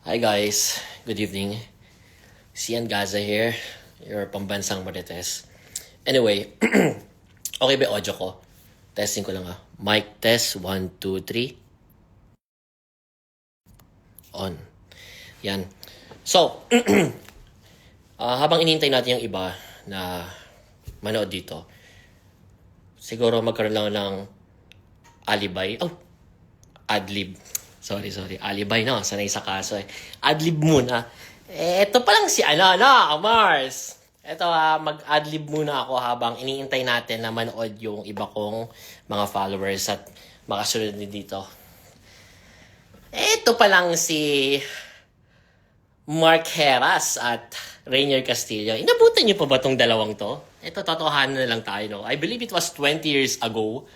Hi guys, good evening. Sian Gaza here, your pambansang Marites. Anyway, okay ba audio ko? Testing ko lang Mic test, 1, 2, 3. On. Yan. So, habang inintay natin yung iba na manood dito, siguro magkaroon lang ng alibay. Adlib. Sorry. Alibay no, sanay sa kaso eh. Adlib muna. Ito pa lang si Mars. Ito mag-adlib muna ako habang iniintay natin na manood yung iba kong mga followers at makasunod din dito. Ito pa lang si Mark Heras at Rainier Castillo. Inabutan niyo pa ba tong dalawang to? Ito, totohanan na lang tayo, no? I believe it was 20 years ago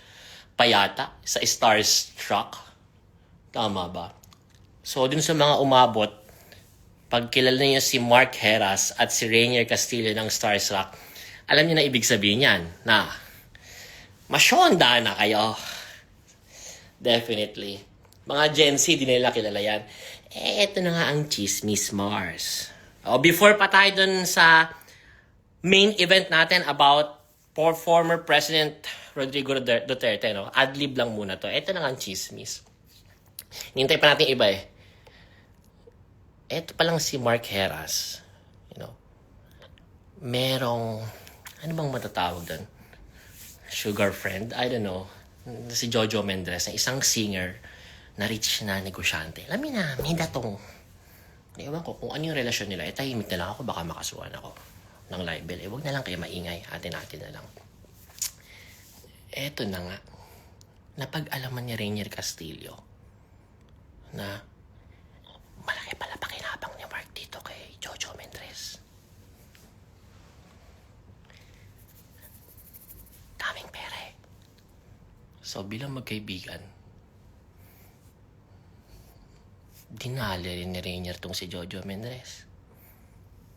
pa yata sa Starstruck. Tama ba? So, dun sa mga umabot, pag kilala niyo si Mark Heras at si Rainier Castillo ng Starstruck, alam niyo na ibig sabihin yan, na masyonda na kayo. Definitely. Mga Gen Z, di nila kilala yan. Ito na nga ang Chismis Mars. Before pa tayo dun sa main event natin about former President Rodrigo Duterte, no? Adlib lang muna to. Ito na nga ang Chismis. Nintay pa natin iba eh. Ito pa lang si Mark Heras. Merong, ano bang matatawag doon? Sugar friend? I don't know. Si Jojo Mendres, na isang singer na rich na negosyante. Alam mo na, may datong. Ewan ko kung ano yung relasyon nila. Tahimik na lang ako, baka makasuhan ako ng libel. Huwag na lang kayo maingay. Atin-atin na lang. Eto na nga. Napag-alaman ni Rainier Castillo na malaki pala pakinabang ni Mark dito kay Jojo Mendres. Daming pera eh. So bilang magkaibigan, dinali rin ni Rainier tong si Jojo Mendres.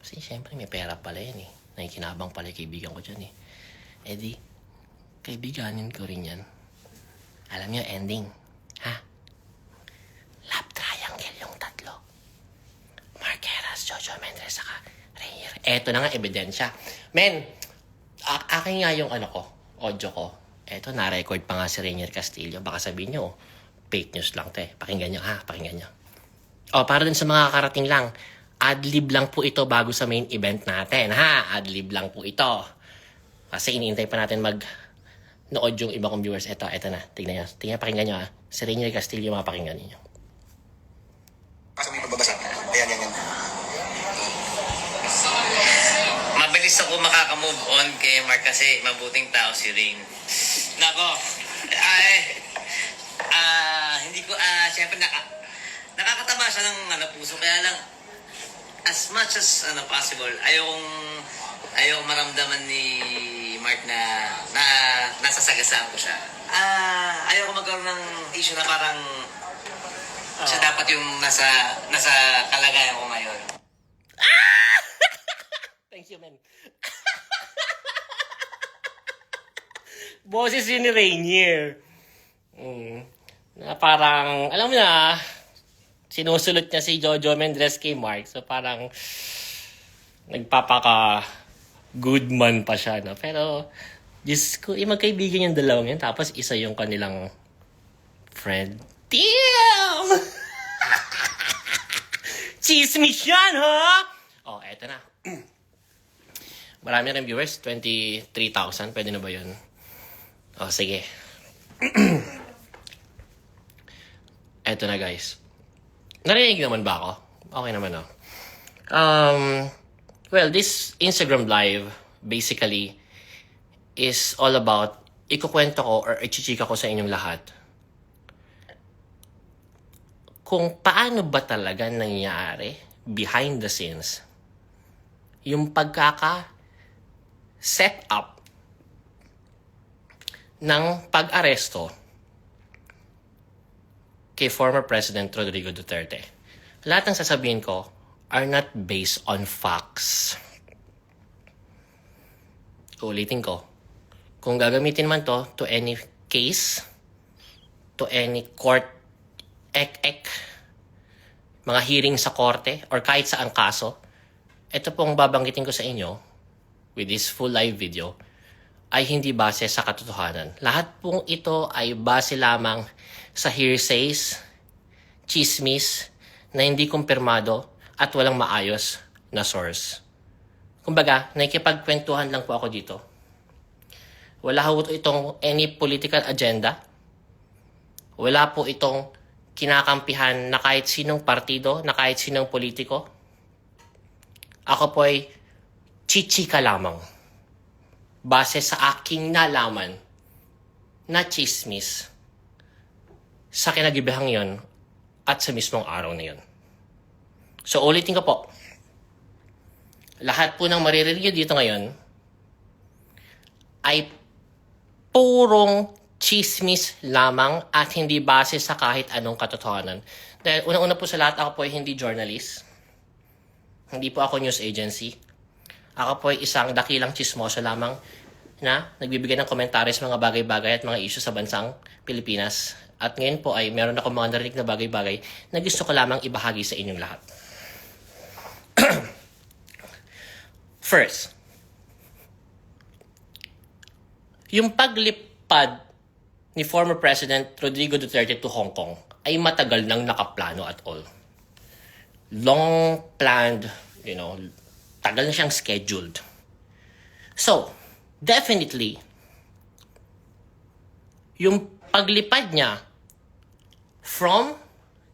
Kasi syempre may pera pala yan eh. Nakikinabang pala kaibigan ko dyan eh. Eh di, kaibiganin ko rin yan. Alam niyo ending, ha? Love triangle yung tatlo. Mark Heras, Jojo Mendres, saka Rainier. Eto na nga, ebidensya. Men, akin nga yung audio ko. Eto, na-record pa nga si Rainier Castillo. Baka sabihin nyo, fake news lang to eh. Pakinggan nyo ha, pakinggan nyo. Para dun sa mga karating lang, adlib lang po ito bago sa main event natin ha. Adlib lang po ito. Kasi iniintay pa natin nood yung iba kong viewers. Ito na. Tingnan nyo, pakinggan nyo ha. Si Rainier Castillo, mapakinggan niyo. Kasi may pagbabasa. Ayan. Mabilis ako makakamove on kay Mark kasi mabuting tao si Rain. Nako, hindi ko, syempre nakakataba siya ng puso. Kaya lang, as much as possible, ayokong maramdaman ni Mark na nasasagasaan ko siya. Ayoko magkaroon ng issue na parang siya dapat yung nasa kalagayan ko ngayon. Thank you, man. Boses yun ni Rainier. Na parang, alam mo na, sinusulot niya si Jojo Mendres kay Mark. So parang, nagpapaka good man pa siya, no? Pero, Diyos ko, magkaibigan yung dalawang yan. Tapos isa yung kanilang friend. Damn! Chismis yan, ha? Eto na. Marami rin viewers, 23,000. Pwede na ba yun? Sige. Eto na, guys. Narinig naman ba ako? Okay naman, Well, this Instagram live, basically, is all about, ikukwento ko or ichichika ko sa inyong lahat kung paano ba talaga nangyari behind the scenes yung pagkaka-set up ng pag-aresto kay former President Rodrigo Duterte. Lahat ng sasabihin ko are not based on facts. Ulitin ko. Kung gagamitin man to any case, to any court mga hearing sa korte, or kahit saang kaso, ito pong babanggitin ko sa inyo with this full live video ay hindi base sa katotohanan. Lahat pong ito ay base lamang sa hearsays, chismis, na hindi kumpirmado at walang maayos na source. Kumbaga, nakikipagkwentuhan lang po ako dito. Wala po itong any political agenda. Wala po itong kinakampihan na kahit sinong partido, na kahit sinong politiko. Ako po ay chichika lamang. Base sa aking nalaman na chismis sa kinagibihang yon at sa mismong araw na yon. So ulitin ko po. Lahat po ng maririnig dito ngayon ay purong chismis lamang at hindi base sa kahit anong katotohanan. Dahil unang-una po sa lahat, ako po ay hindi journalist. Hindi po ako news agency. Ako po ay isang dakilang chismoso lamang na nagbibigay ng komentaryo sa mga bagay-bagay at mga issue sa bansang Pilipinas. At ngayon po ay meron ako mga narinig na bagay-bagay na gusto ko lamang ibahagi sa inyong lahat. First, yung paglipad ni former President Rodrigo Duterte to Hong Kong ay matagal nang nakaplano at all. Long planned, tagal na siyang scheduled. So, definitely, yung paglipad niya from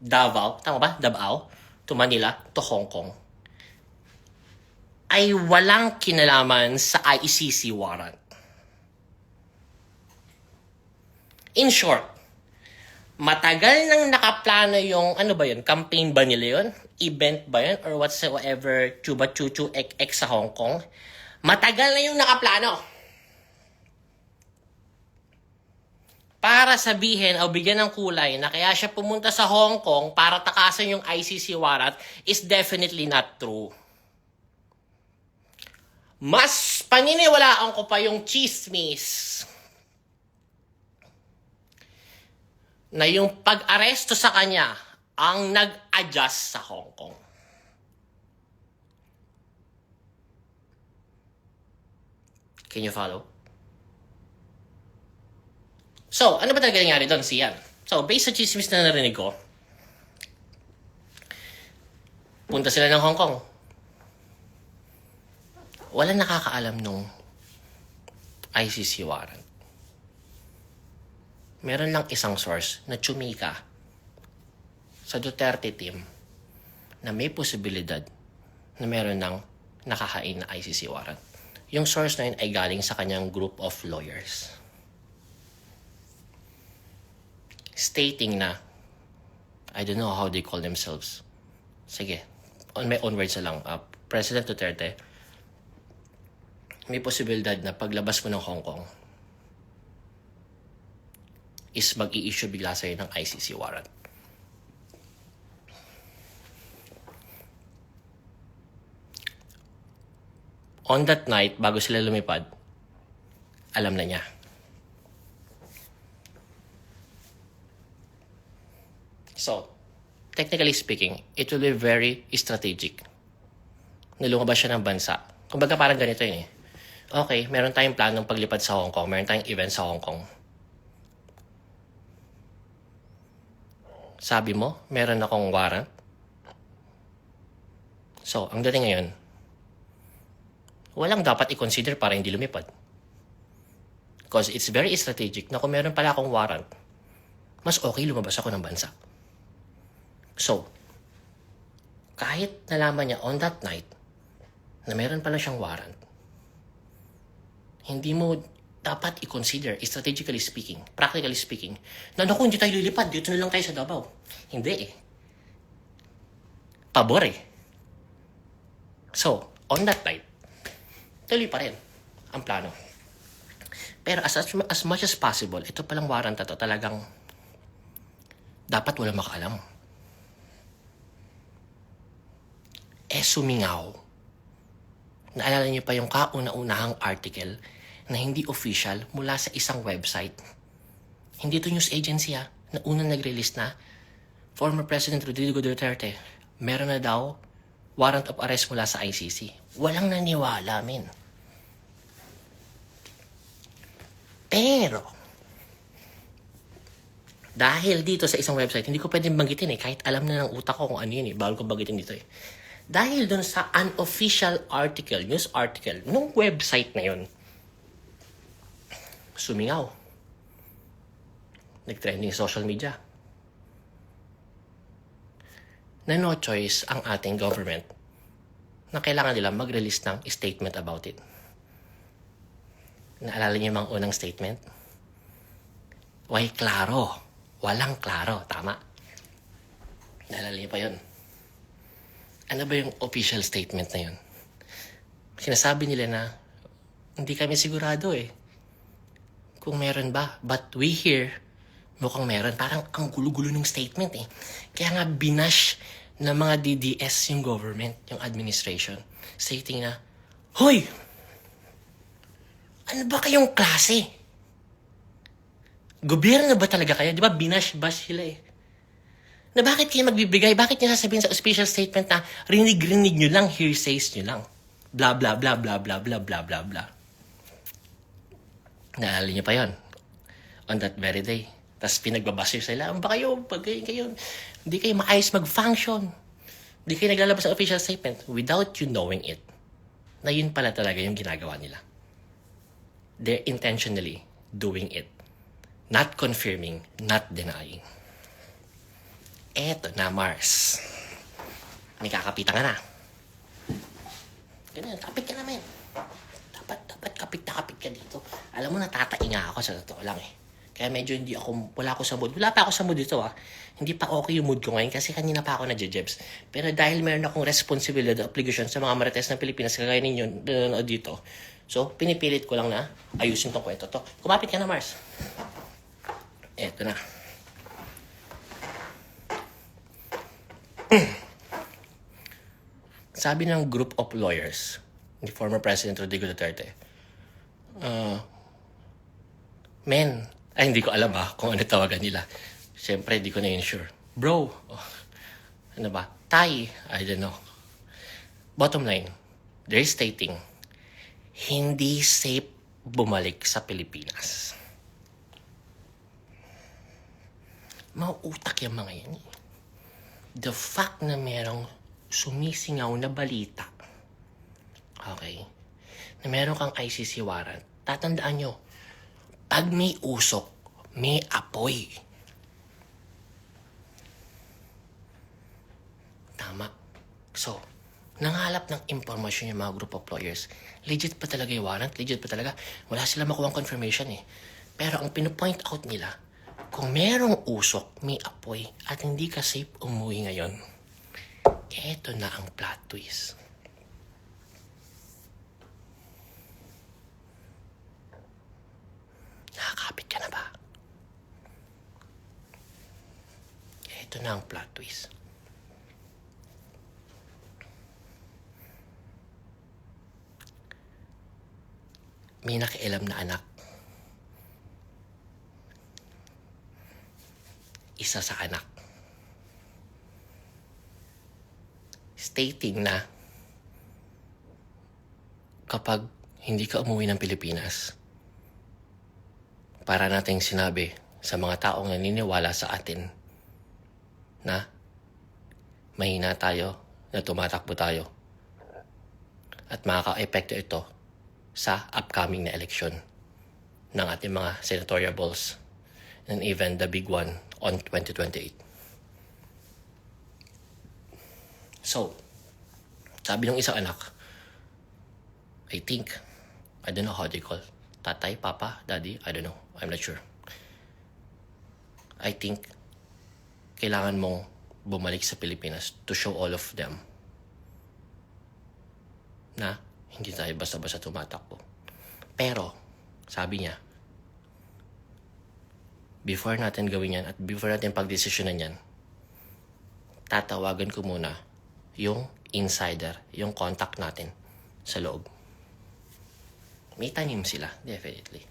Davao, tama ba? Davao to Manila to Hong Kong ay walang kinalaman sa ICC warrant. In short, matagal nang nakaplano yung, campaign ba nila yun? Event ba yun? Or whatsoever, chuba chuchu ek sa Hong Kong? Matagal na yung nakaplano. Para sabihin o bigyan ng kulay na kaya siya pumunta sa Hong Kong para takasan yung ICC warrant is definitely not true. Mas paniniwalaan ko pa yung chismis na yung pag-aresto sa kanya ang nag-adjust sa Hong Kong. Can you follow? So, ano ba talaga nangyari doon, Sian? So, based sa chismis na narinig ko, punta sila ng Hong Kong. Walang nakakaalam nung ICC warrant. Meron lang isang source na tsumika sa Duterte team na may posibilidad na meron ng nakahain na ICC warrant. Yung source na yun ay galing sa kanyang group of lawyers. Stating na, I don't know how they call themselves. Sige, on my own words na lang, President Duterte, may posibilidad na paglabas mo ng Hong Kong is mag-i-issue bigla sa'yo ng ICC warrant. On that night, bago sila lumipad, alam na niya. So, technically speaking, it will be very strategic na lumabas siya ng bansa. Kumbaga parang ganito yun eh. Okay, meron tayong planong paglipad sa Hong Kong, meron tayong event sa Hong Kong. Sabi mo, meron akong warrant. So, ang dating ngayon, walang dapat i-consider para hindi lumipad. Because it's very strategic na kung meron pala akong warrant, mas okay lumabas ako ng bansa. So, kahit nalaman niya on that night na meron pala siyang warrant, hindi mo dapat i-consider, strategically speaking, practically speaking, na naku, hindi tayo lilipad, dito na lang tayo sa Davao. Hindi eh. Pabor eh. So, on that night, tuloy pa rin ang plano. Pero as much as possible, ito palang warrant na to talagang dapat wala makaalam. Sumingaw. Naalala niyo pa yung kauna-unahang article na hindi official mula sa isang website. Hindi to news agency na unang nag-release na former President Rodrigo Duterte meron na daw warrant of arrest mula sa ICC. Walang naniwala, men. Pero, dahil dito sa isang website, hindi ko pwedeng banggitin kahit alam na ng utak ko kung ano yun bawal ko banggitin dito Dahil doon sa unofficial article, news article, nung website na yun, sumingaw. Nag-trending social media. Na no choice ang ating government na kailangan nila mag-release ng statement about it. Naalala niyo yung mga unang statement? Why klaro? Walang klaro. Tama. Naalala niyo pa yun? Ano ba yung official statement na yun? Sinasabi nila na hindi kami sigurado kung meron ba. But we hear mukhang meron. Parang ang gulo-gulo ng statement Kaya nga binash ng mga DDS yung government, yung administration. Stating na, Hoy! Ano ba kayong klase? Gobyerno ba talaga kayo? Di ba binash-bash sila Na bakit kayo magbibigay? Bakit nyo sasabihin sa official statement na rinig-rinig nyo lang, hearsays nyo lang? Blah, blah, blah, blah, blah, blah, blah, blah, blah. Naalala nyo pa yon on that very day. Tapos pinagbabasir sila, ba kayo? Pag kayo, hindi kayo maayos mag-function. Hindi kayo naglalabas ng official statement without you knowing it. Na yun pala talaga yung ginagawa nila. They're intentionally doing it. Not confirming, not denying. Eto na, Mars. May kakapitan ka na. Ganun, kapit ka naman. Dapat kapit na kapit ka dito. Alam mo, natatainga ako sa totoo lang Kaya medyo wala ako sa mood. Wala pa ako sa mood dito Hindi pa okay yung mood ko ngayon kasi kanina pa ako nadjejebs. Pero dahil meron akong responsibilidad, obligation sa mga marites ng Pilipinas, kagaya ninyo dito. So, pinipilit ko lang na ayusin tong kwento to. Kumapit ka na, Mars. Eto na. Sabi ng group of lawyers, ni former President Rodrigo Duterte, hindi ko alam kung ano tawagan nila. Siyempre, di ko na yun sure. Bro, ano ba? Tay, I don't know. Bottom line, they're stating, hindi safe bumalik sa Pilipinas. Mauutak yung mga yan The fact na merong sumisingaw na balita, okay, na meron kang ICC warrant, tatandaan nyo, pag may usok, may apoy. Tama. So, nanghalap ng impormasyon yung mga group of lawyers. Legit pa talaga yung warrant? Legit pa talaga? Wala sila makuha confirmation Pero ang pinopoint out nila, kung merong usok, may apoy, at hindi ka safe umuwi ngayon, eto na ang plot twist. Nakakapit ka na ba? Eto na ang plot twist. May nakialam na anak. Isa sa anak. Stating na kapag hindi ka umuwi ng Pilipinas, para nating sinabi sa mga taong naniniwala sa atin na mahina tayo, na tumatakbo tayo, at makaka-epekto ito sa upcoming na eleksyon ng ating mga senatorial balls and even the big one on 2028. So, sabi ng isang anak, I don't know how they call, tatay, papa, daddy, I don't know, I'm not sure. I think, kailangan mong bumalik sa Pilipinas to show all of them na hindi tayo basta-basta tumatakbo. Pero, sabi niya, before natin gawin yan at before natin pagdesisyonan yan, tatawagan ko muna yung insider, yung contact natin sa loob. May tanim sila, definitely.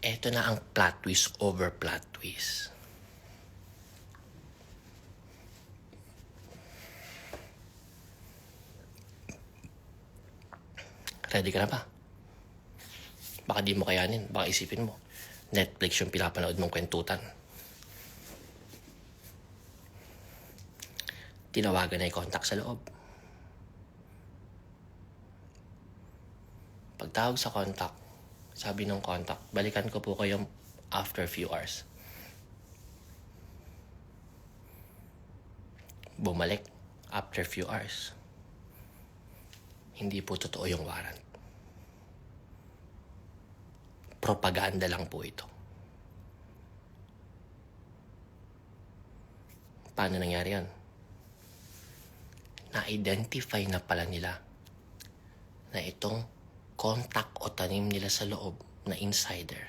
Ito na ang plot twist over plot twist. Ready ka na ba? Baka di mo kayanin. Baka isipin mo, Netflix yung pinapanood mong kwentutan. Tinawagan na yung contact sa loob. Pagtawag sa contact, sabi ng contact, balikan ko po kayo after a few hours. Bumalik after a few hours. Hindi po totoo yung warrant. Propaganda lang po ito. Paano nangyari yan? Na-identify na pala nila na itong contact o tanim nila sa loob na insider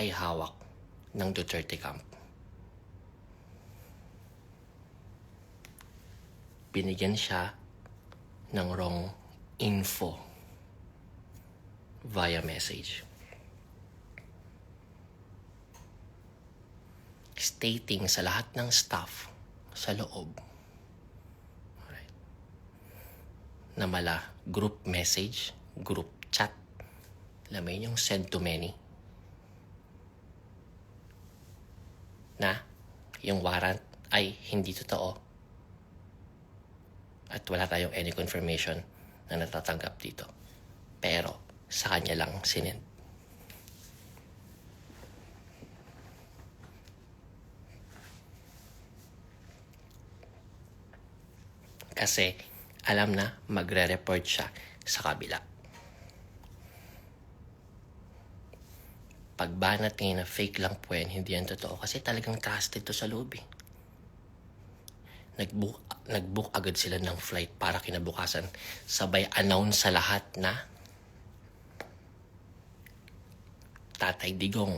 ay hawak ng Duterte camp. Binigyan siya ng wrong info via message. Stating sa lahat ng staff sa loob na mala group message, group chat, alam mo yun yung send to many, na yung warrant ay hindi totoo at wala tayong any confirmation na natatanggap dito. Pero sa kanya lang sinend. Kasi alam na magre-report siya sa kabila. Pagbanat ngayon na fake lang po yan, hindi yan totoo. Kasi talagang trusted to sa loob eh. Nag-book agad sila ng flight para kinabukasan. Sabay announce sa lahat na Tatay Digong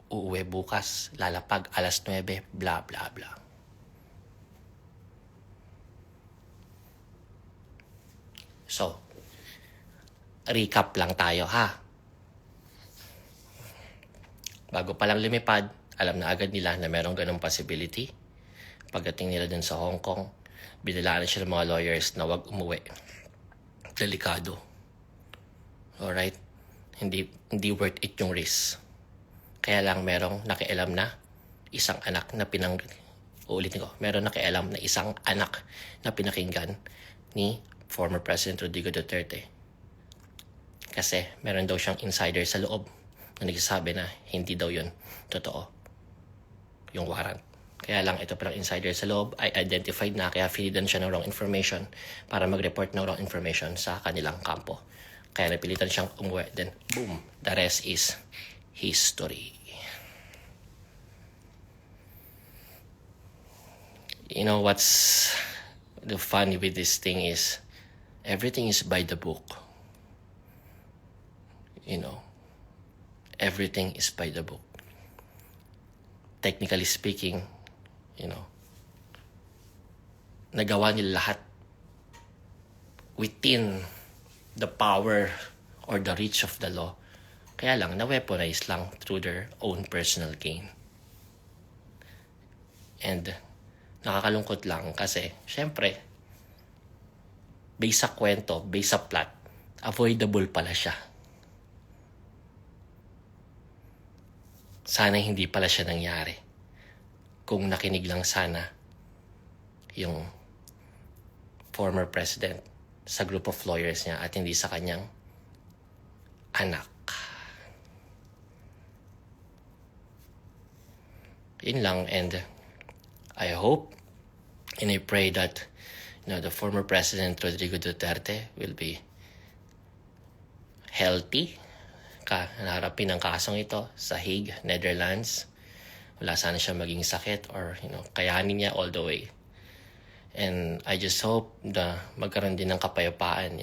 uuwi bukas, lalapag alas 9, bla bla bla. So, recap lang tayo ha. Bago pa lang lumipad, alam na agad nila na merong ganong possibility. Pagdating nila dun sa Hong Kong, binilaan siya ng mga lawyers na wag umuwi. Delikado. Alright? Hindi worth it yung risk. Kaya lang merong nakialam na isang anak na uulitin ko, merong nakialam na isang anak na pinakinggan ni former President Rodrigo Duterte. Kasi meron daw siyang insider sa loob na nagsasabi na hindi daw yun totoo yung warrant. Kaya lang ito palang insider sa loob ay identified na, kaya feedan siya ng wrong information para mag-report ng wrong information sa kanilang kampo. Kaya napilitan siyang umuwi. Then boom, the rest is history. You know what's the funny with this thing is everything is by the book. You know, everything is by the book. Technically speaking, you know, nagawa nila lahat within the power or the reach of the law. Kaya lang, na-weaponize lang through their own personal gain. And nakakalungkot lang kasi, syempre, based sa kwento, based sa plot, avoidable pala siya. Sana hindi pala siya nangyari. Kung nakinig lang sana yung former president sa group of lawyers niya at hindi sa kanyang anak. Yun lang, and I hope and I pray that the former President Rodrigo Duterte will be healthy naharapin ang kasong ito sa Hague, Netherlands. Wala sana siya maging sakit or kayanin niya all the way. And I just hope na magkaroon din ng kapayapaan,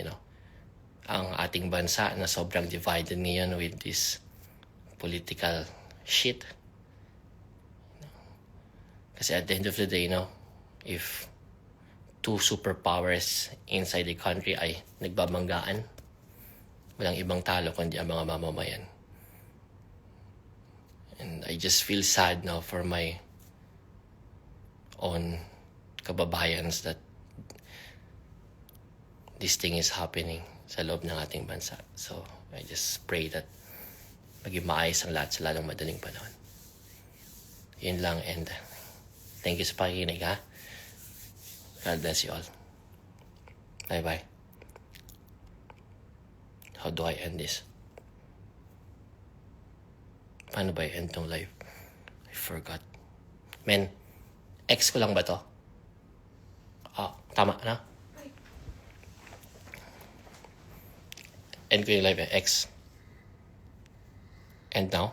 ang ating bansa na sobrang divided ngayon with this political shit. Kasi at the end of the day, if two superpowers inside the country ay nagbabanggaan, walang ibang talo kundi ang mga mamamayan. And I just feel sad now for my own kababayans that this thing is happening sa loob ng ating bansa. So, I just pray that maging maayos ang lahat sa lalong madaling panahon. Yun lang, and thank you sa pakikinig, ha? God bless you all. Bye-bye. How do I end this? Paano ba i-end tong live? I forgot. Men, ex ko lang ba to? Tama na? End ko yung live, X. And now?